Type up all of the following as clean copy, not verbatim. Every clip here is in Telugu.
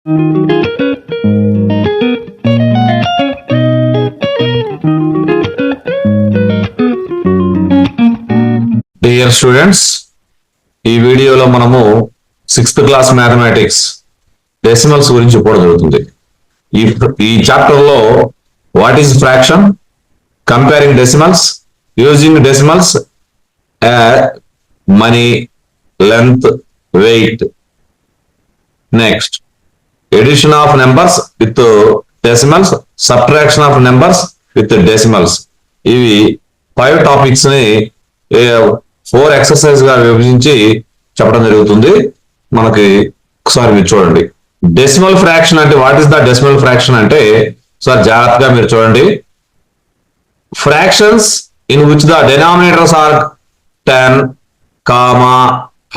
Dear students, ఈ వీడియోలో మనము 6th క్లాస్ మ్యాథమెటిక్స్ డెసిమల్స్ గురించి చెప్పడం జరుగుతుంది. ఈ చాప్టర్ లో what is fraction, comparing decimals, using decimals, money, length, weight. Next addition of numbers with decimals, subtraction of numbers with decimals. ఇవి 5 టాపిక్స్ ని 4 ఎక్సర్సైజ్ గా విభజించి చెప్పడం జరుగుతుంది. మనకి ఒకసారి మీరు చూడండి. డెసిమల్ ఫ్రాక్షన్ అంటే what is the decimal fraction అంటే సార్ జాగ్రత్తగా మీరు చూడండి. Fractions in which the denominators are 10,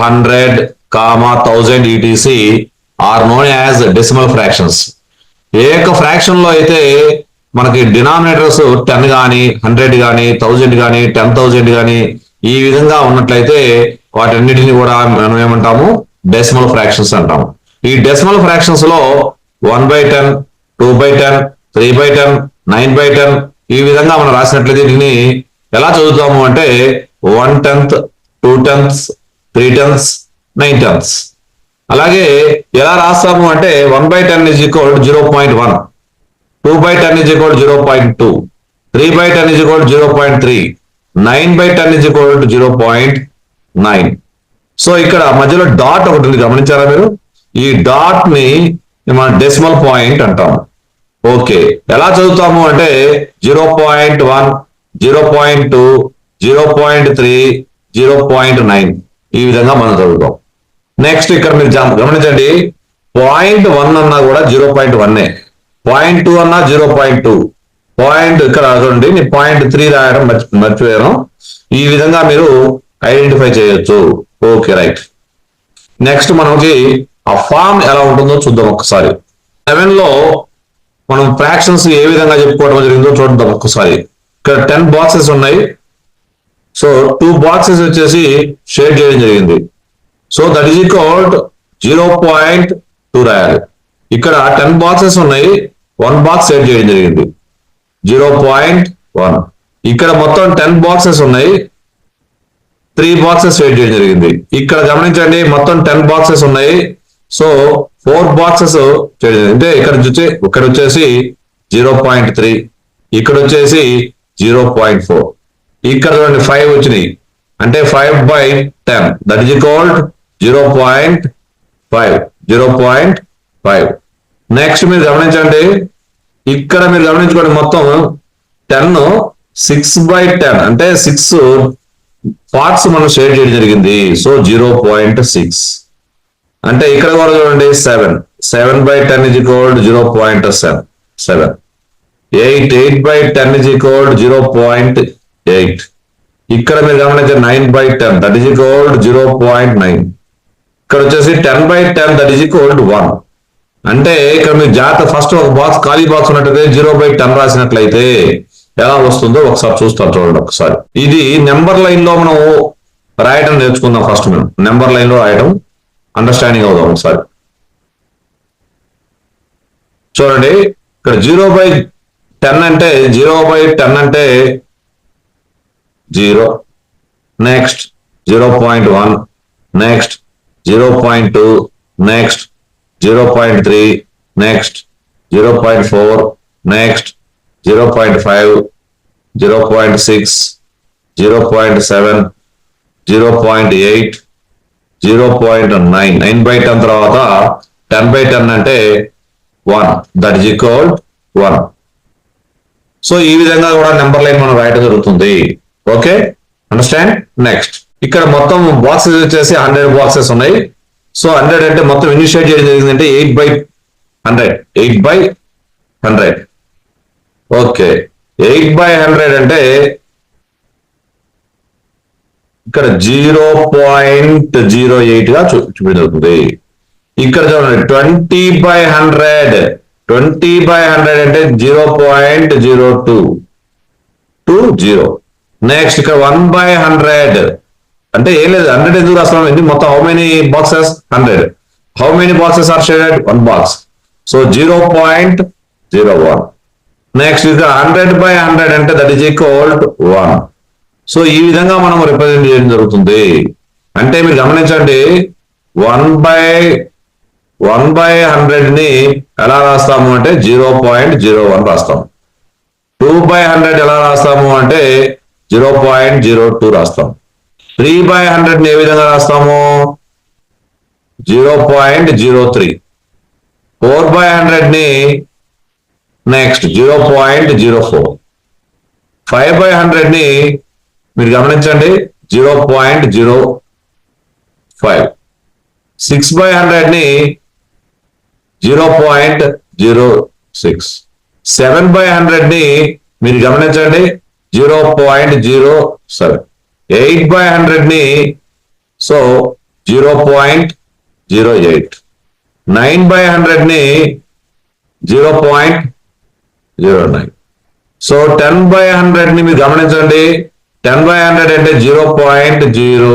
100, 1000 etc are known as decimal fractions. A యొక్క ఫ్రాక్షన్ లో అయితే మనకి డినామినేటర్స్ 10 కానీ 100 కానీ 1000 కానీ 10,000 కానీ ఈ విధంగా ఉన్నట్లయితే వాటన్నిటిని కూడా మనం ఏమంటాము, డెసిమల్ ఫ్రాక్షన్స్ అంటాము. ఈ డెసిమల్ ఫ్రాక్షన్స్ లో 1/10, 2/10, 3/10, 9/10 ఈ విధంగా మనం రాసినట్లయితే దీన్ని ఎలా చదువుతాము అంటే 1/10, 2/10, 3/10, 9/10. అలాగే ఎలా రాస్తాము అంటే 1/10 is equal to 0.1, 2/10 is equal to 0.2, 3/10 is equal to 0.3, 9/10 is equal to 0.9. So ఇక్కడ మధ్యలో డాట్ ఒకటి ఉంది, గమనించారా మీరు? ఈ డాట్ ని మనం డెసిమల్ పాయింట్ అంటాము. ఓకే, ఎలా చదువుతాము అంటే 0.1, 0.2, 0.3, 0.9 ఈ విధంగా మనం చదువుతాం. నెక్స్ట్ ఇక్కడ మీరు గమనించండి, 0.1 అన్నా కూడా 0.1, 0.2 అన్నా 0.2, పాయింట్ ఇక్కడ చూడండి నేను 0.3 రాయడం మర్చిపోయాను. ఈ విధంగా మీరు ఐడెంటిఫై చేయొచ్చు. Okay, right. నెక్స్ట్ మనకి ఆ ఫామ్ ఎలా ఉంటుందో చూద్దాం ఒకసారి. 7 లో మనం ఫ్రాక్షన్స్ ఏ విధంగా చెప్పుకోవడం జరిగిందో చూద్దాం ఒకసారి. ఇక్కడ 10 బాక్సెస్ ఉన్నాయి. సో 2 బాక్సెస్ వచ్చేసి షేర్ చేయడం జరిగింది. సో దట్ ఈజ్ ఈక్వల్ 0.2 రాయాలి. ఇక్కడ 10 బాక్సెస్ ఉన్నాయి, 1 బాక్స్ సెట్ చేయడం జరిగింది 0.1. ఇక్కడ మొత్తం 10 బాక్సెస్ ఉన్నాయి, 3 బాక్సెస్ సెట్ చేయడం జరిగింది. ఇక్కడ గమనించండి, మొత్తం 10 బాక్సెస్ ఉన్నాయి. సో 4 బాక్సెస్ అంటే ఇక్కడ వచ్చేసి 0.3, ఇక్కడ వచ్చేసి 0.4, ఇక్కడ చూడండి 5 వచ్చినాయి అంటే 5/10 దట్ ఈజ్ ఈక్వల్ 0.5. నెక్స్ట్ మీరు గమనించండి, ఇక్కడ మీరు గమనించుకోండి మొత్తం 10 6/10 అంటే 6 పార్ట్స్ మనం షేర్ చేయడం జరిగింది. సో 0.6 అంటే ఇక్కడ కూడా చూడండి 7/10 is equal to 0.7. 8/10 is equal to 0.8. ఇక్కడ మీరు గమనించండి 9/10 దట్ ఈజ్ ఈక్వల్ టు 0.9. ఇక్కడ వచ్చేసి 10/10 దట్ ఈజ్ ఈక్వల్ టు 1. అంటే ఇక్కడ మీరు జాగ్రత్త ఫస్ట్ ఒక బాక్స్ ఖాళీ బాక్స్ ఉన్నట్టయితే 0/10 రాసినట్లయితే ఎలా వస్తుందో ఒకసారి చూస్తాం. చూడండి ఒకసారి. ఇది నెంబర్ లైన్ లో మనం రాయడం నేర్చుకుందాం. ఫస్ట్ మనం నెంబర్ లైన్ లో రాయడం అండర్స్టాండింగ్ అవుదాం ఒకసారి. చూడండి ఇక్కడ 0/10 అంటే 0. Next 0.1, next 0.2, next 0.3, next 0.4, next 0.5, 0.6, 0.7, 0.8, 0.9. 9/10 తర్వాత 10/10 అంటే 1 దట్ ఈజ్ ఈక్వల్ 1. సో ఈ విధంగా కూడా నెంబర్ లైన్ మనం రాయడం జరుగుతుంది. Okay, understand. నెక్స్ట్ ఇక్కడ మొత్తం బాక్సెస్ వచ్చేసి 100 బాక్సెస్ ఉన్నాయి. సో 100 అంటే మొత్తం ఇనిషియేట్ చేయడం జరిగిందంటే 8/100. ఓకే, 8/100 అంటే ఇక్కడ 0.08 గా చూపించడం జరుగుతుంది. ఇక్కడ చూడండి 20/100 అంటే 0.0220. నెక్స్ట్ ఇక్కడ 1/100 అంటే ఏం లేదు, 100 ఎందుకు రాస్తాం? మొత్తం how many boxes? 100. How many boxes are shared? 1 box. So 0.01. Next ఇది 100/100 అంటే that is equal to 1. So ఈ విధంగా మనం రిప్రజెంట్ చేయడం జరుగుతుంది. అంటే మీరు గమనించండి, 1/100 ని ఎలా రాస్తాము అంటే 0.01 రాస్తాము. 2/100 ఎలా రాస్తాము అంటే 0.02 రాస్తాము. 3/100 ని ఏ విధంగా రాస్తాము 0.03. 4/100 ని నెక్స్ట్ 0.04. 5/100 ని మీరు గమనించండి 0.05. 6/100 ని 0.06. 7/100 ని మీరు గమనించండి 0.07. 8/100 ని సో 0.08. 9/100 ని 0.09. సో 10/100 ని మీరు గమనించండి 10/100 అంటే 0.10.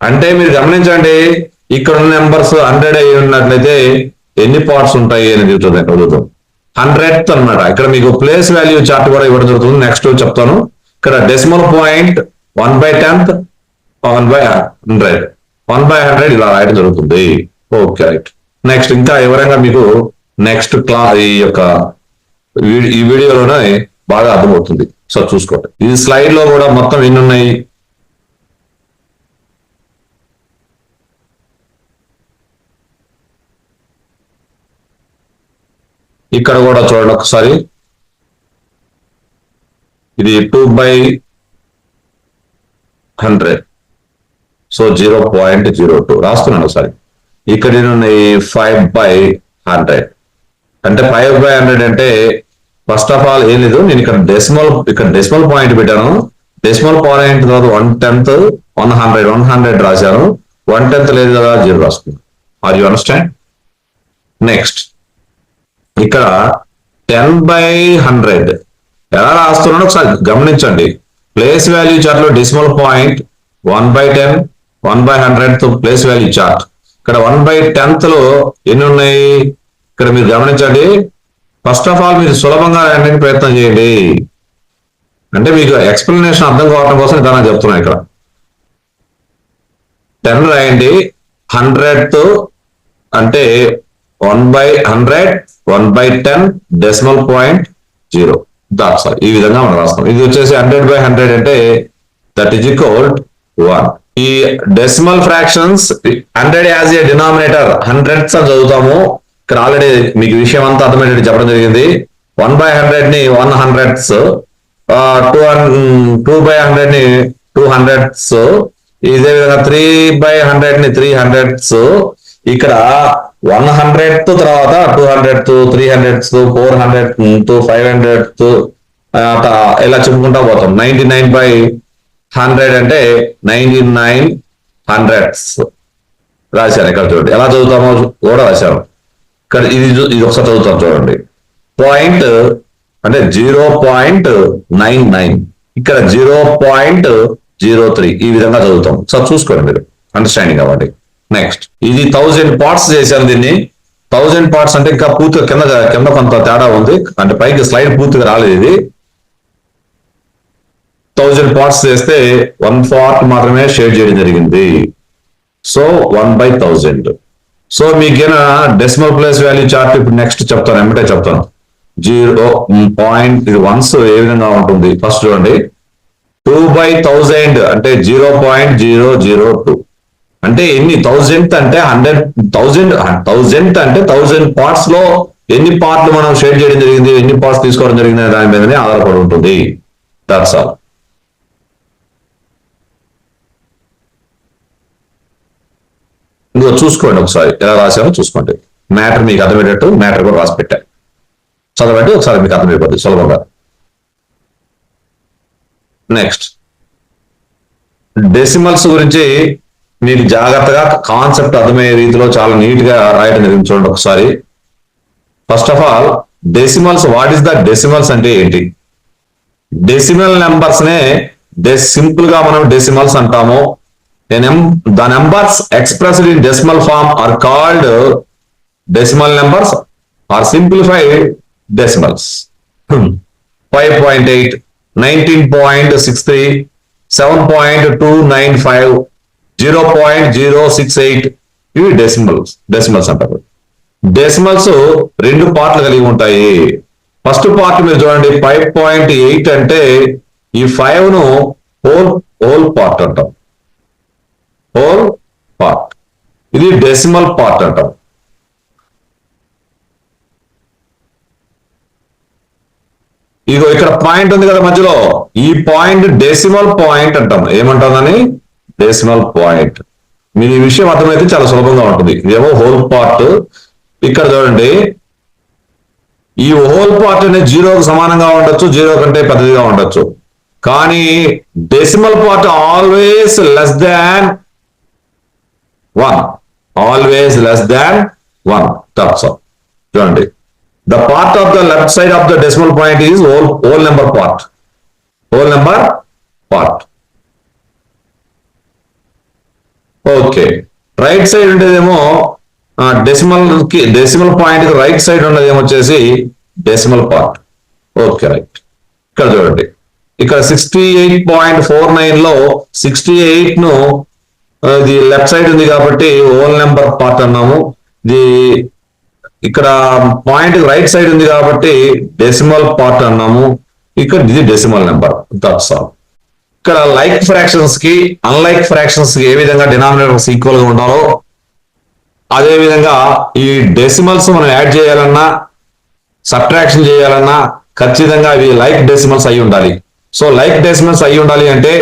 అంటే మీరు గమనించండి ఇక్కడ ఉన్న నెంబర్స్ 100 అయి ఉన్నట్లయితే ఎన్ని పార్ట్స్ ఉంటాయి అని చెప్తుంది అక్కడ చూద్దాం. 100th అనమాట. ఇక్కడ మీకు ప్లేస్ వాల్యూ చార్ట్ కూడా ఇవ్వడం జరుగుతుంది. నెక్స్ట్ చెప్తాను. ఇక్కడ డెసిమల్ పాయింట్ 1/10, 1/100, 1/100 ఇలా రాయడం జరుగుతుంది. Okay right. నెక్స్ట్ ఇంకా ఎవరైనా మీకు నెక్స్ట్ ఈ యొక్క ఈ వీడియోలోనే బాగా అర్థమవుతుంది. సో చూసుకోండి. ఈ స్లైడ్ లో కూడా మొత్తం ఎన్ని ఉన్నాయి ఇక్కడ కూడా చూడండి ఒకసారి. ఇది 2/100. సో 0.02 రాస్తున్నాను ఒకసారి. ఇక్కడ ఉన్నాయి 5/100. అంటే 5/100 అంటే ఫస్ట్ ఆఫ్ ఆల్ ఏం లేదు, నేను ఇక్కడ డెసిమల్ పాయింట్ పెట్టాను. డెసిమల్ పాయింట్ తర్వాత 1/10, 100 రాశాను. 1/10 లేదు కదా 0 రాసుకున్నాను. Are you understand? నెక్స్ట్ ఇక్కడ 10/100 ఎలా రాస్తున్నాను ఒకసారి గమనించండి. ప్లేస్ వాల్యూ చార్ట్ లో decimal point 1/10, 1/100 place value chart. ఇక్కడ 1/10 లో ఎన్ని ఉన్నాయి ఇక్కడ మీరు గమనించండి. ఫస్ట్ ఆఫ్ ఆల్ మీరు సులభంగా రాయడానికి ప్రయత్నం చేయండి. అంటే మీకు ఎక్స్ప్లెనేషన్ అర్థం కావడం కోసం ఇదానా చెప్తున్నా. ఇక్కడ 10 రాయండి. 100th అంటే 1/100, 1/10 డెసిమల్ పాయింట్ 0. That's all. ఈ విధంగా మనం రాస్తాం. ఇది వచ్చేసి 100/100 అంటే దట్ ఈజ్ ఈక్వల్ 1. ఈ decimal fractions 100 as a denominator 100ths అని చదువుతాము. ఇక్కడ ఆల్రెడీ మీకు విషయం అంతా అర్థమయ్యేది చెప్పడం జరిగింది. 1/100 ని 100ths, 2/100 ని 200ths, ఇదే విధంగా 3/100 ని 300ths. ఇక్కడ 100th తర్వాత 200th, 300th, 400th, 500th ఇలా చెప్పుకుంటా పోతాం. 99/100 అంటే 9900ths రాశాను. ఇక్కడ చూడండి ఎలా చదువుతామో కూడా రాశాను. ఇక్కడ ఇది ఒకసారి చదువుతాం చూడండి. పాయింట్ అంటే 0.99, ఇక్కడ 0.03 ఈ విధంగా చదువుతాం. సార్ చూసుకోండి మీరు అండర్స్టాండింగ్ అవ్వండి. నెక్స్ట్ ఇది 1000 పార్ట్స్ చేశాను. దీన్ని 1000 పార్ట్స్ అంటే ఇంకా పూర్తిగా కింద కొంత తేడా ఉంది. అంటే పైకి స్లైడ్ పూర్తిగా రాలేదు. ఇది 1000 పార్ట్స్ చేస్తే 1 part మాత్రమే షేర్ చేయడం జరిగింది. సో 1/1000. సో మీకైనా డెసిమల్ ప్లేస్ వాల్యూ చార్ట్ ఇప్పుడు నెక్స్ట్ చెప్తాను, ఏమిటో చెప్తాను. 0.1 ఏ విధంగా ఉంటుంది ఫస్ట్ చూడండి. 2/1000 అంటే 0.002 అంటే ఎన్ని 1000th అంటే 100,000 అంటే 1000 పార్ట్స్ లో ఎన్ని పార్ట్లు మనం షేర్ చేయడం జరిగింది, ఎన్ని పార్ట్స్ తీసుకోవడం జరిగింది దాని మీదనే ఆధారపడి ఉంటుంది. That's all. ఇంకో చూసుకోండి ఒకసారి ఎలా రాసామో చూసుకోండి. మ్యాటర్ మీకు అర్థమయ్యేటట్టు మ్యాటర్ కూడా రాసి పెట్టా, చదవండి ఒకసారి మీకు అర్థమైపోద్ది సులభంగా. నెక్స్ట్ డెసిమల్స్ గురించి మీకు జాగ్రత్తగా కాన్సెప్ట్ అర్థమయ్యే రీతిలో చాలా నీట్ గా రాయడం జరిగింది. చూడండి ఒకసారి. First of all decimals, what is the decimals అంటే ఏంటి? డెసిమల్ నెంబర్స్ నే సింపుల్ గా మనం డెసిమల్స్ అంటాము. The numbers expressed in decimal form are called decimal numbers or simplified decimals. 5.8, 19.63, 7.295, 0.068 ఇవి డెసిమల్స్ అంటారు. డెసిమల్స్ రెండు పార్ట్లు కలిగి ఉంటాయి. ఫస్ట్ పార్ట్ మీరు చూడండి 5.8 అంటే ఈ 5 ను హోల్ పార్ట్ అంటాం. హోల్ పార్ట్, ఇది డెసిమల్ పార్ట్ అంటాం. ఇగో ఇక్కడ పాయింట్ ఉంది కదా మధ్యలో, ఈ పాయింట్ డెసిమల్ పాయింట్ అంటాం. ఏమంటామని? Decimal point. మీరు ఈ విషయం అర్థమైతే చాలా సులభంగా ఉంటుంది. ఇదేమో హోల్ పార్ట్. ఇక్కడ చూడండి, ఈ హోల్ పార్ట్ అనేది 0కు సమానంగా ఉండొచ్చు, 0 కంటే పెద్దదిగా ఉండొచ్చు. కానీ decimal part always less than 1. Always less than 1. Terms of చూడండి, the part of the left side of the decimal point is whole number part. Whole number part. Okay, right side ఉండేదేమో డెసిమల్ పాయింట్ కి రైట్ సైడ్ ఉన్నది ఏమొచ్చేసి డెసిమల్ పార్ట్. Okay, right. ఇక్కడ చూడండి, ఇక్కడ 68.49 లో 68 ను ఇది లెఫ్ట్ సైడ్ ఉంది కాబట్టి హోల్ నెంబర్ పార్ట్ అన్నాము. ఇది ఇక్కడ పాయింట్ రైట్ సైడ్ ఉంది కాబట్టి డెసిమల్ పార్ట్ అన్నాము. ఇక్కడ ఇది డెసిమల్ నెంబర్. That's all. ఇక్కడ లైక్ ఫ్రాక్షన్స్ కి అన్లైక్ ఫ్రాక్షన్స్ కి ఏ విధంగా డినామినేటర్స్ ఈక్వల్ గా ఉండాలో అదే విధంగా ఈ డెసిమల్స్ మనం యాడ్ చేయాలన్నా సబ్ట్రాక్షన్ చేయాలన్నా ఖచ్చితంగా అవి లైక్ డెసిమల్స్ అయి ఉండాలి. సో లైక్ డెసిమల్స్ అయి ఉండాలి అంటే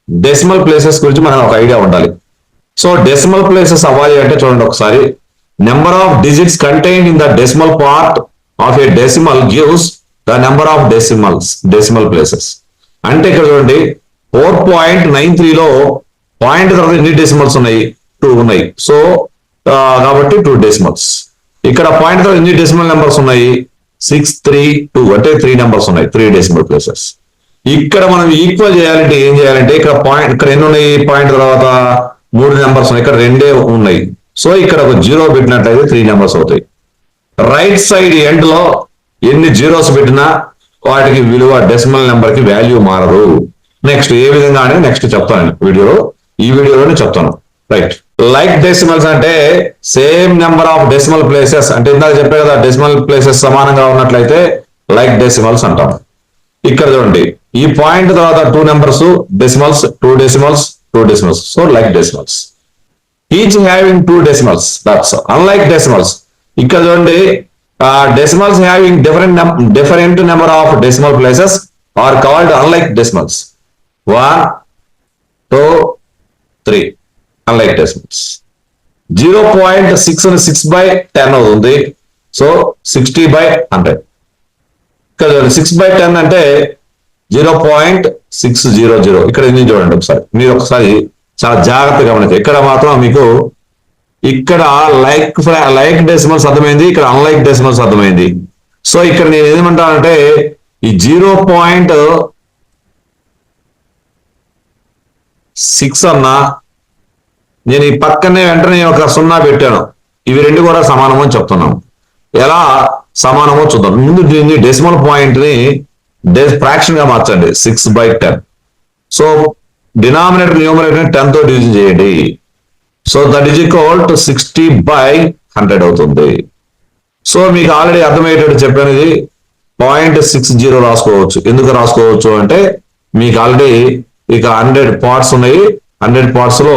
డెసిమల్ ప్లేసెస్ గురించి మనకు ఒక ఐడియా ఉండాలి. సో డెసిమల్ ప్లేసెస్ అవ్వాలి అంటే చూడండి ఒకసారి, number of digits contained in the decimal part of a decimal gives the number of decimal places. అంటే ఇక్కడ చూడండి 4.93 లో పాయింట్ తర్వాత ఎన్ని డెసిమల్స్ ఉన్నాయి? 2 ఉన్నాయి. సో కాబట్టి 2 డెసిమల్స్. ఇక్కడ పాయింట్ తర్వాత ఎన్ని డెసిమల్ నెంబర్స్ ఉన్నాయి? 632 అంటే 3 నెంబర్స్ ఉన్నాయి, 3 డెసిమల్ ప్లేసెస్. ఇక్కడ మనం ఈక్వల్ చేయాలంటే ఏం చేయాలంటే ఇక్కడ ఎన్ని ఉన్నాయి? పాయింట్ తర్వాత 3 నెంబర్స్ ఉన్నాయి, ఇక్కడ 2 ఉన్నాయి. సో ఇక్కడ ఒక 0 పెట్టినట్లయితే 3 నెంబర్స్ అవుతాయి. రైట్ సైడ్ ఎండ్ లో ఎన్ని జీరోస్ పెట్టినా వాటికి విలువ డెసిమల్ నెంబర్ కి వాల్యూ మారదు. నెక్స్ట్ ఏ విధంగా అనేది నెక్స్ట్ చెప్తాను ఈ వీడియోలోనే చెప్తాను. రైట్. లైక్ డెసిమల్స్ అంటే same number of decimal places, అంటే ఇందాక చెప్పే కదా డెసిమల్ ప్లేసెస్ సమానంగా ఉన్నట్లయితే లైక్ డెసిమల్స్ అంటాం. ఇక్కడ చూడండి, ఈ పాయింట్ తర్వాత 2 numbers decimals, 2 decimals, 2 decimals. So like decimals. Each having 2 decimals. That's unlike decimals. ఇక్కడ చూడండి, decimals having different number of decimal places are called unlike decimals. 1, 2, 3 unlike decimals. 0.6 అవుతుంది. సో 60/100. ఇక్కడ 6/10 అంటే 0.600. ఇక్కడ ఇది చూడండి ఒకసారి, మీరు ఒకసారి చాలా జాగ్రత్తగా గమనించాలి. ఇక్కడ మాత్రం మీకు ఇక్కడ లైక్ డెసిమల్స్ అర్థమైంది, ఇక్కడ అన్లైక్ డెసిమల్స్ అర్థమైంది. సో ఇక్కడ నేను ఏమంటానంటే ఈ 0.6 అన్నా నేను ఈ పక్కనే వెంటనే ఒక 0 పెట్టాను. ఇవి రెండు కూడా సమానం అని చెప్తున్నాను. ఎలా సమానమో చూద్దాం. ముందు దీన్ని డెసిమల్ పాయింట్ ని ఫ్రాక్షన్ గా మార్చండి. 6/10. సో డినామినేటర్ న్యూమరేటర్ 10 తో డివిజన్ చేయండి. So that is equal to 60/100 అవుతుంది. సో మీకు ఆల్రెడీ అర్థమయ్యేటట్టు చెప్పాను. ఇది 0.60 రాసుకోవచ్చు. ఎందుకు రాసుకోవచ్చు అంటే మీకు ఆల్రెడీ ఇక 100 పార్ట్స్ ఉన్నాయి. 100 పార్ట్స్ లో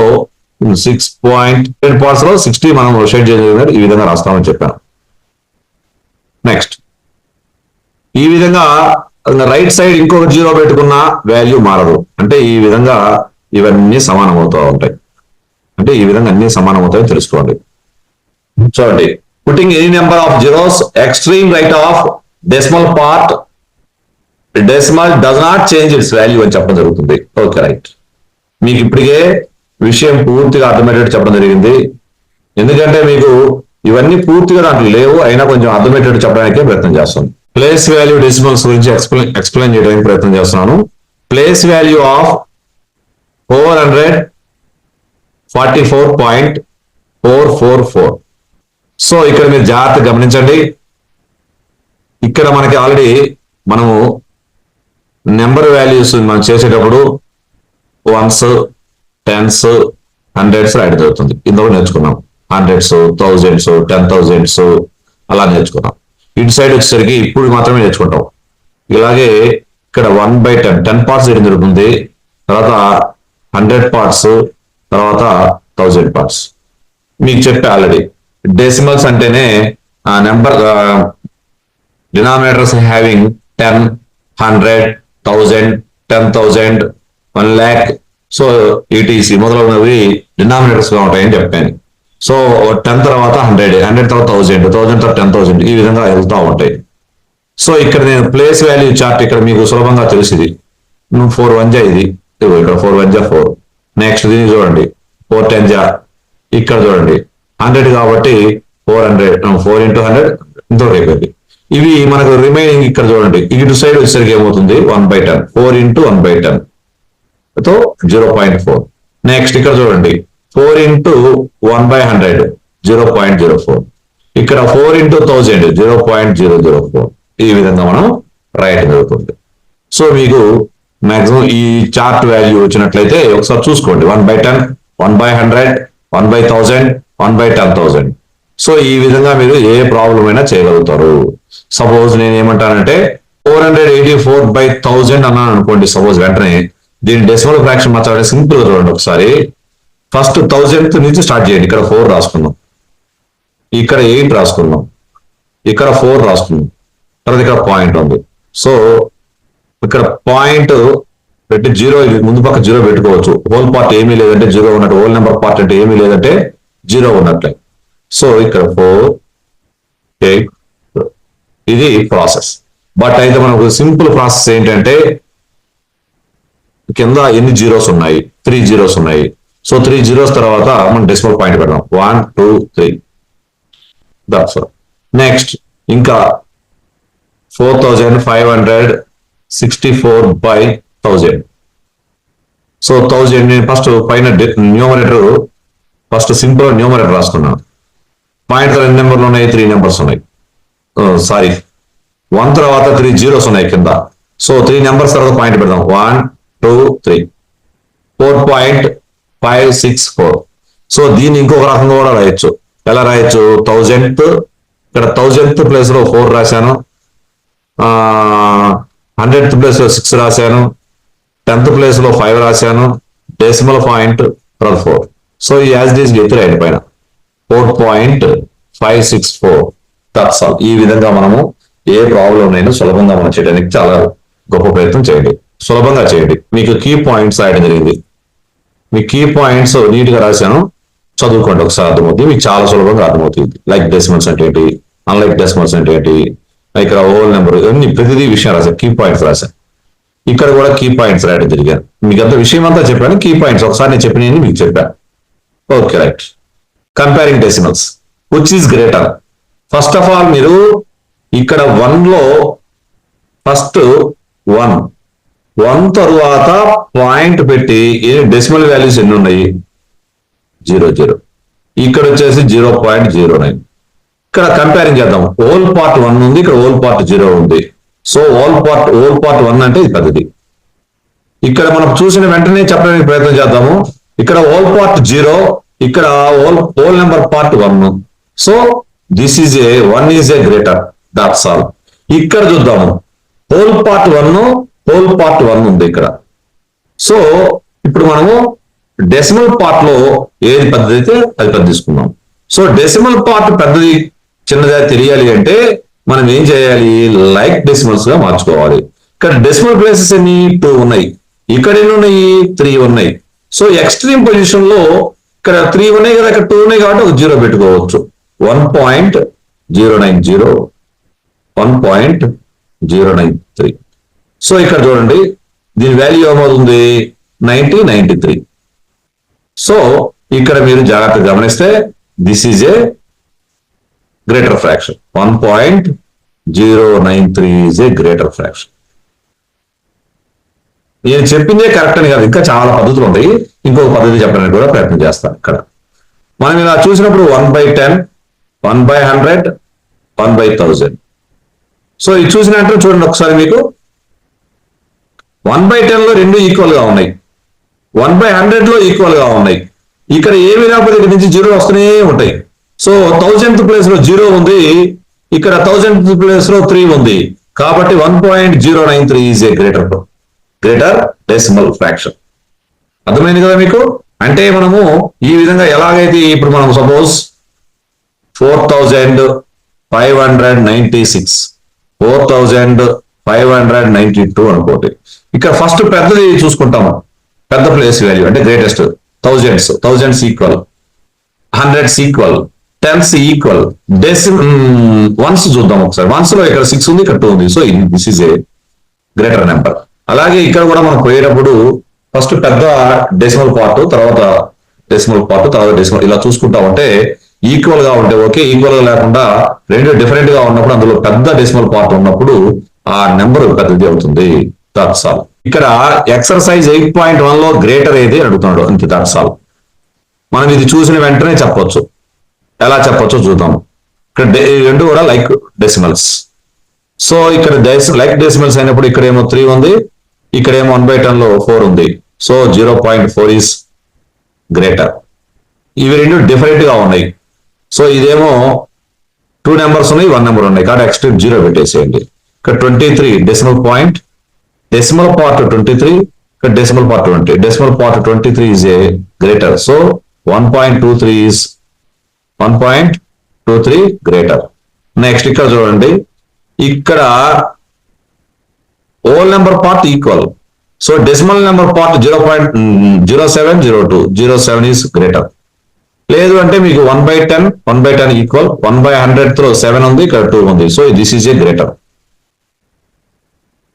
60 మనం షేడ్ చేయలేదు, ఈ విధంగా రాస్తామని చెప్పాను. నెక్స్ట్ ఈ విధంగా రైట్ సైడ్ ఇంకొక 0 పెట్టుకున్న వాల్యూ మారదు. అంటే ఈ విధంగా ఇవన్నీ సమానం అవుతూ ఉంటాయి. అంటే ఈ విధంగా అన్ని సమానం అవుతాయని తెలుసుకోండి. చూడండి, putting any number of zeros extreme right of decimal part decimal does not change it's value అని చెప్పడం జరుగుతుంది. Okay, right. మీకు ఇప్పటికే విషయం పూర్తిగా అర్థమయ్యేటట్టు చెప్పడం జరిగింది. ఎందుకంటే మీకు ఇవన్నీ పూర్తిగా దాంట్లో లేవు, అయినా కొంచెం అర్థమయ్యేటట్టు చెప్పడానికే ప్రయత్నం చేస్తాను. ప్లేస్ వాల్యూ డెసిమల్స్ గురించి ఎక్స్ప్లెయిన్ చేయడానికి ప్రయత్నం చేస్తున్నాను. Place value of 400 44.444. సో ఇక్కడ మీరు జాగ్రత్తగా గమనించండి. ఇక్కడ మనకి ఆల్రెడీ మనము నెంబర్ వాల్యూస్ మనం చేసేటప్పుడు వన్స్, టెన్స్, హండ్రెడ్స్ రాయడం జరుగుతుంది. ఇందులో నేర్చుకున్నాం హండ్రెడ్స్, థౌజండ్స్, 10,000s అలా నేర్చుకున్నాం. ఇటు సైడ్ వచ్చేసరికి ఇప్పుడు మాత్రమే నేర్చుకుంటాం. ఇలాగే ఇక్కడ 1/10 10 parts చేయడం జరుగుతుంది. తర్వాత 100 parts, తర్వాత 1000 parts. మీకు చెప్పే ఆల్రెడీ డెసిమల్స్ అంటేనే number denominators having 10, 100, 1000, 10,000, 1 lakh. So ETC మొదలైనవి డినామినేటర్స్ గా ఉంటాయని చెప్పాను. సో 10 తర్వాత 100, 100 తర్వాత 1000, 1000 తర్వాత 10,000 ఈ విధంగా వెళ్తూ ఉంటాయి. సో ఇక్కడ నేను ప్లేస్ వాల్యూ చార్ట్ ఇక్కడ మీకు సులభంగా తెలిసింది. 4 1 జా ఇది, ఇక్కడ 4 1 జా 4. నెక్స్ట్ దీన్ని చూడండి 4 10 జా, ఇక్కడ చూడండి 100 కాబట్టి 400, 4 into 100 ఇంతో అయిపోయింది. ఇవి మనకు రిమైనింగ్ ఇక్కడ చూడండి ఇటు సైడ్ వచ్చేసరికి ఏమవుతుంది 1/10, 4 into 1/10 తో 0.4. నెక్స్ట్ ఇక్కడ చూడండి 4 into 1/100 0.04. ఇక్కడ 4 into 1000 0.004. ఈ విధంగా మనం రాయటం జరుగుతుంది. సో మీకు మాక్సిమం ఈ చార్ట్ వాల్యూ వచ్చినట్లయితే ఒకసారి చూసుకోండి. 1/10, 1/100, 1/1000, 1/10,000. సో ఈ విధంగా మీరు ఏ ప్రాబ్లం అయినా చేయగలుగుతారు. సపోజ్ నేను ఏమంటానంటే 484/1000 అన్నాను అనుకోండి. సపోజ్ వెంటనే దీని డెసిమల్ ఫ్రాక్షన్ మార్చాలంటే సింపుల్ గా చూడండి ఒకసారి. ఫస్ట్ 1000th నుంచి స్టార్ట్ చేయండి. ఇక్కడ 4 రాసుకుందాం, ఇక్కడ 8 రాసుకుందాం, ఇక్కడ 4 రాసుకుందాం, తర్వాత ఇక్కడ పాయింట్ ఉంది. సో ఇక్కడ పాయింట్ పెట్టి 0 ముందు పక్క 0 పెట్టుకోవచ్చు. హోల్ పార్ట్ ఏమీ లేదంటే 0 ఉన్నట్టు, హోల్ నెంబర్ పార్ట్ అంటే ఏమీ లేదంటే 0 ఉన్నట్లే. సో ఇక్కడ 4 8 ఇది ప్రాసెస్. బట్ అయితే మనకు సింపుల్ ప్రాసెస్ ఏంటంటే కింద ఎన్ని జీరోస్ ఉన్నాయి, 3 zeros ఉన్నాయి. సో 3 zeros తర్వాత మనం డెసిమల్ పాయింట్ పెడదాం 1 2 3. That's all. నెక్స్ట్ ఇంకా 4564/1000. సో 1000 నేను ఫస్ట్ పైన న్యూమరేటర్ ఫస్ట్ సింపుల్ న్యూమరేటర్ రాసుకున్నాను. పాయింట్ ఎన్ని నెంబర్లు ఉన్నాయి, 3 నెంబర్స్ ఉన్నాయి. సారీ 1 తర్వాత 3 zeros ఉన్నాయి కింద. సో 3 నెంబర్స్ తర్వాత పాయింట్ పెడదాం 1 2 3. 4.564. సో దీన్ని ఇంకొక రకంగా కూడా రాయొచ్చు. ఎలా రాయొచ్చు, 1000th ఇక్కడ 1000th ప్లేస్ లో 4 రాశాను, 100th ప్లేస్ లో 6 రాశాను, 10th ప్లేస్ లో 5 రాశాను, డెసిమల్ పాయింట్ 4. సో ఈ యాజ్ డీస్ గెత్తి రైట్ పైన 4.564. That's all. ఈ విధంగా మనము ఏ ప్రాబ్లం అయినా సులభంగా మనం చేయడానికి చాలా గొప్ప ప్రయత్నం చేయండి, సులభంగా చేయండి. మీకు కీ పాయింట్స్ రాయడం జరిగింది. మీ కీ పాయింట్స్ నీట్ గా రాశాను, చదువుకోండి ఒకసారి అర్థమవుతుంది. మీకు చాలా సులభంగా అర్థమవుతుంది. లైక్ డెసిమల్స్ అంటే ఏంటి, అన్లైక్ డెసిమల్స్ అంటే ఏంటి, ఇక్కడ హోల్ నెంబర్ ఇవన్నీ ప్రతిదీ విషయం రాశాను. కీ పాయింట్స్ రాశాను. ఇక్కడ కూడా కీ పాయింట్స్ రాయడం జరిగాను. మీకు అంత విషయం అంతా చెప్పాను. కీ పాయింట్స్ ఒకసారి నేను చెప్పిన మీకు చెప్పాను. Okay right. Comparing decimals which is greater. First of all మీరు ఇక్కడ 1 లో ఫస్ట్ 1 తరువాత పాయింట్ పెట్టి డెసిమల్ వాల్యూస్ ఎన్ని ఉన్నాయి, 0 ఇక్కడ వచ్చేసి 0.09. ఇక్కడ కంపేరింగ్ చేద్దాం. హోల్ పార్ట్ 1 ఉంది, ఇక్కడ హోల్ పార్ట్ 0 ఉంది. సో హోల్ పార్ట్ 1 అంటే ఇది పెద్దది. ఇక్కడ మనం చూసిన వెంటనే చెప్పడానికి ప్రయత్నం చేద్దాము. ఇక్కడ హోల్ పార్ట్ 0, ఇక్కడ whole number part 1. So this is a 1 is a greater. That's all. ఇక్కడ చూద్దాము. హోల్ పార్ట్ 1 ఉంది ఇక్కడ. సో ఇప్పుడు మనము డెసిమల్ పార్ట్ లో ఏది పెద్దది అయితే అది పెద్ద తీసుకున్నాం. సో డెసిమల్ పార్ట్ పెద్దది చిన్నది తెలియాలి అంటే మనం ఏం చేయాలి, లైక్ డెసిమల్స్ గా మార్చుకోవాలి. ఇక్కడ డెసిమల్ ప్లేసెస్ ఎన్ని 2 ఉన్నాయి, ఇక్కడ ఎన్ని ఉన్నాయి 3 ఉన్నాయి. సో ఎక్స్ట్రీమ్ పొజిషన్ లో ఇక్కడ 3 ఉన్నాయి కదా, ఇక్కడ 2 ఉన్నాయి కాబట్టి ఒక 0 పెట్టుకోవచ్చు. 1.090, 1.093. సో ఇక్కడ చూడండి దీని వాల్యూ ఏమవుతుంది 93. సో ఇక్కడ మీరు జాగ్రత్తగా గమనిస్తే this is a greater fraction. 1.093 is a greater fraction. నేను చెప్పిందే కరెక్ట్ అని కాదు, ఇంకా చాలా పద్ధతులు ఉన్నాయి. ఇంకొక పద్ధతి చెప్పడానికి కూడా ప్రయత్నం చేస్తాను. ఇక్కడ మనం ఇలా చూసినప్పుడు 1/10, 1/100, 1/1000. సో ఇది చూసినట్టు చూడండి ఒకసారి, మీకు 1/10 లో రెండు ఈక్వల్ గా ఉన్నాయి, 1/100 లో ఈక్వల్ గా ఉన్నాయి. ఇక్కడ ఏమి లేకపోతే ఇక్కడ నుంచి జీరో వస్తూనే ఉంటాయి. సో 1000th ప్లేస్ లో 0 ఉంది, ఇక్కడ 1000th ప్లేస్ లో 3 ఉంది. కాబట్టి 1.093 is a greater decimal fraction. అర్థమైంది కదా మీకు? అంటే మనము ఈ విధంగా ఎలాగైతే ఇప్పుడు మనం సపోజ్ 4596, 4592 అనుకోండి. ఇక్కడ ఫస్ట్ పెద్దది చూసుకుంటాము, పెద్ద ప్లేస్ వాల్యూ అంటే greatest. Thousands equal, hundreds equal, tens equal, ones చూద్దాం ఒకసారి. వన్స్ లో ఇక్కడ 6 ఉంది, ఇక్కడ 2 ఉంది. So this is a greater number. అలాగే ఇక్కడ కూడా మనం పోయేటప్పుడు ఫస్ట్ పెద్ద డెసిమల్ పార్ట్, తర్వాత డెసిమల్ పార్ట్, తర్వాత డెసిమల్, ఇలా చూసుకుంటా ఉంటే ఈక్వల్ గా ఉంటే ఓకే. ఈక్వల్ గా లేకుండా రెండు డిఫరెంట్ గా ఉన్నప్పుడు, అందులో పెద్ద డెసిమల్ పార్ట్ ఉన్నప్పుడు ఆ నెంబర్ పెద్దది అవుతుంది. That's all. ఇక్కడ ఎక్సర్సైజ్ 8.1 లో గ్రేటర్ ఏది అడుగుతున్నాడు, అంతే. That's all. మనం ఇది చూసిన వెంటనే చెప్పొచ్చు. ఎలా చెప్పొచ్చో చూద్దాం. ఇక్కడ రెండు కూడా లైక్ డెసిమల్స్. సో ఇక్కడ లైక్ డెసిమల్స్ అయినప్పుడు ఇక్కడేమో 3 ఉంది, ఇక్కడేమో 1/10 లో 4 ఉంది. So 0.4 is greater. ఇవి రెండు డిఫరెంట్ గా ఉన్నాయి. సో ఇదేమో 2 నెంబర్స్ ఉన్నాయి, 1 నెంబర్ ఉన్నాయి, కాబట్టి ఎక్స్ట్రీమ్ 0 పెట్టేసేయండి. ఇక్కడ 23 డెసిమల్ పాయింట్, డెసిమల్ పార్ట్ 23, ఇక్కడ decimal part 20. Decimal part 23 is a greater. So 1.23 is 1.23 greater. Next ఇక్కడ చూడండి, ఇక్కడ whole number part equal. So decimal number part 0.0702, 07 is greater. లేదు అంటే మీకు 1/10 ఈక్వల్, 1/100 లో 7 ఉంది, ఇక్కడ 2 ఉంది. So this is a greater.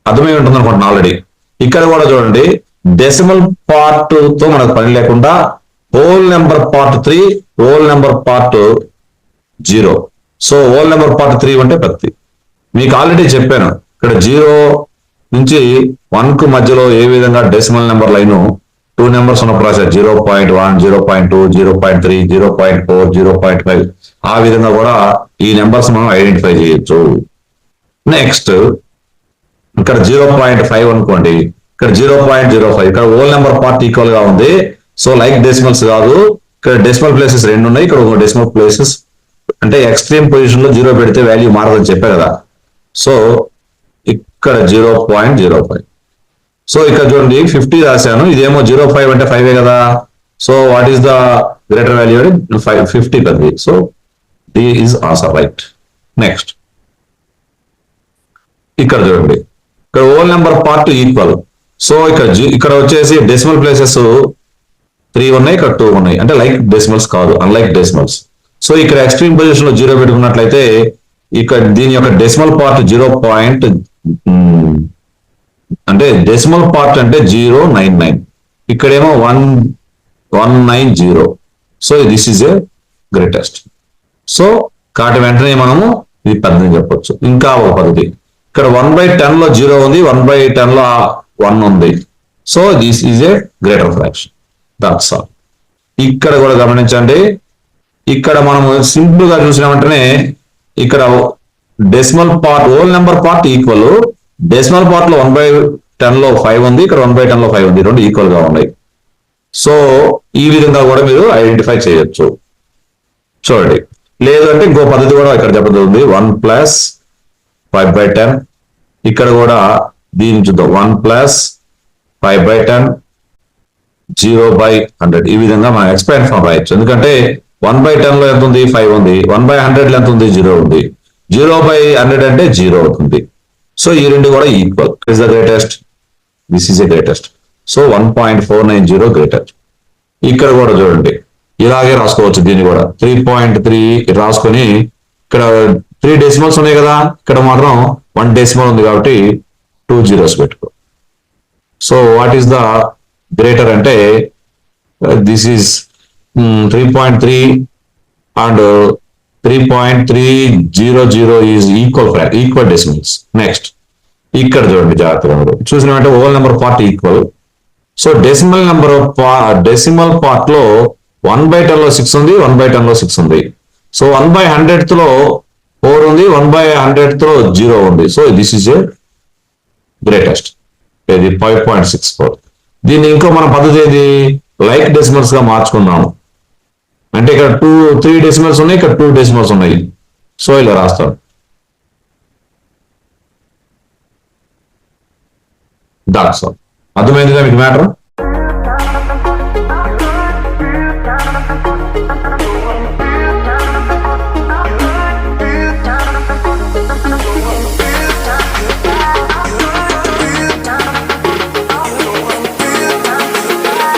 అర్థమై ఉంటుంది అనుకుంటున్నా ఆల్రెడీ. ఇక్కడ కూడా చూడండి, డెసిమల్ పార్ట్ తో మనకు పని లేకుండా whole number part 3, whole number part 0. So whole number part 3 అంటే పెద్దది. మీకు ఆల్రెడీ చెప్పాను, ఇక్కడ 0 నుంచి 1 కు మధ్యలో ఏ విధంగా డెసిమల్ నెంబర్ లైన్ 2 నెంబర్స్ ఉన్న ప్రాసెస్ 0.1, 0.2, 0.3, 0.4, 0.5, ఆ విధంగా కూడా ఈ నెంబర్స్ మనం ఐడెంటిఫై చేయొచ్చు. నెక్స్ట్ ఇక్కడ 0.5 అనుకోండి, ఇక్కడ 0.05, ఇక్కడ హోల్ నెంబర్ పార్ట్ ఈక్వల్ గా ఉంది. సో లైక్ డెసిమల్స్ కాదు, ఇక్కడ డెసిమల్ ప్లేసెస్ 2 ఉన్నాయి, ఇక్కడ ఒక డెసిమల్ ప్లేసెస్, అంటే ఎక్స్ట్రీమ్ పొజిషన్ లో 0 పెడితే వాల్యూ మారదని చెప్పా కదా. సో ఇక్కడ 0.05. సో ఇక్కడ చూడండి 50 రాశాను, ఇదేమో 0.5 అంటే 5 కదా. So what is the greater value? 50 పెద్దది. So D is also right. Next ఇక్కడ చూడండి, ఇక్కడ whole number part equal. So ఇక్కడ వచ్చేసి డెసిమల్ ప్లేసెస్ 3 ఉన్నాయి, ఇక్కడ 2 ఉన్నాయి, అంటే లైక్ డెసిమల్స్ కాదు, అన్లైక్ డెసిమల్స్. సో ఇక్కడ ఎక్స్ట్రీమ్ పొజిషన్ లో 0 పెట్టుకున్నట్లయితే ఇక్కడ దీని యొక్క డెసిమల్ పార్ట్ 0. అంటే డెసిమల్ పార్ట్ అంటే 0.99, ఇక్కడేమో 190. So this is a greatest. So కాటి వెంటనే మనము ఇది పెద్దది చెప్పొచ్చు. ఇంకా ఒక పద్ధతి, ఇక్కడ 1/10 లో 0 ఉంది, 1/10 లో 1 ఉంది. So this is a greater fraction. That's all. ఇక్కడ కూడా గమనించండి, ఇక్కడ మనము సింపుల్ గా చూసిన వెంటనే ఇక్కడ decimal part, whole number part equal, decimal part లో 1/10 లో 5 ఉంది, ఇక్కడ 1/10 లో 5 ఉంది, రెండు ఈక్వల్ గా ఉన్నాయి. సో ఈ విధంగా కూడా మీరు ఐడెంటిఫై చేయొచ్చు. చూడండి, లేదు అంటే ఇంకో పద్ధతి కూడా ఇక్కడ చెప్పబడుతుంది, 1 + 5/10. ఇక్కడ కూడా దీన్ని చూద్దాం, 1 + 5/10, 0/100. ఈ విధంగా మనం ఎక్స్పాండ్ ఫామ్ రాయొచ్చు. ఎందుకంటే 1/10 లో ఎంత ఉంది? 5 ఉంది. 1/100 లో ఎంత ఉంది? 0 ఉంది. 0/100 అంటే 0 అవుతుంది. సో ఈ రెండు కూడా equal. Is the greatest, this is the greatest. So 1.490 greatest. ఇక్కడ కూడా చూడండి, ఇలాగే రాసుకోవచ్చు. దీన్ని కూడా 3.3 రాసుకొని, ఇక్కడ 3 డెసిమల్స్ ఉన్నాయి కదా, ఇక్కడ మాత్రం 1 డెసిమల్ ఉంది కాబట్టి 2 zeros పెట్టుకో. So what is the greater అంటే this is 3.3 and 3.300 is equal decimals. Next, ఇక్కడ చూడండి జాగ్రత్తగా చూసిన వెంటనే whole number part equal. So decimal part లో 1/10 లో 6 ఉంది, 1/10 లో 6 ఉంది. సో 1/100th లో 4 ఉంది, 1/100th లో 0 ఉంది. So this is a greatest. ఇది 5.64. దీన్ని ఇంకో మన పద్ధతి ఏది, లైక్ డెసిమల్స్ గా మార్చుకున్నాము. అంటే ఇక్కడ 3 డెసిమల్స్ ఉన్నాయి, ఇక్కడ 2 డెసిమల్స్ ఉన్నాయి. సో ఇలా రాస్తాం. That's all. అర్థమైందిగా మీకు మ్యాటర్?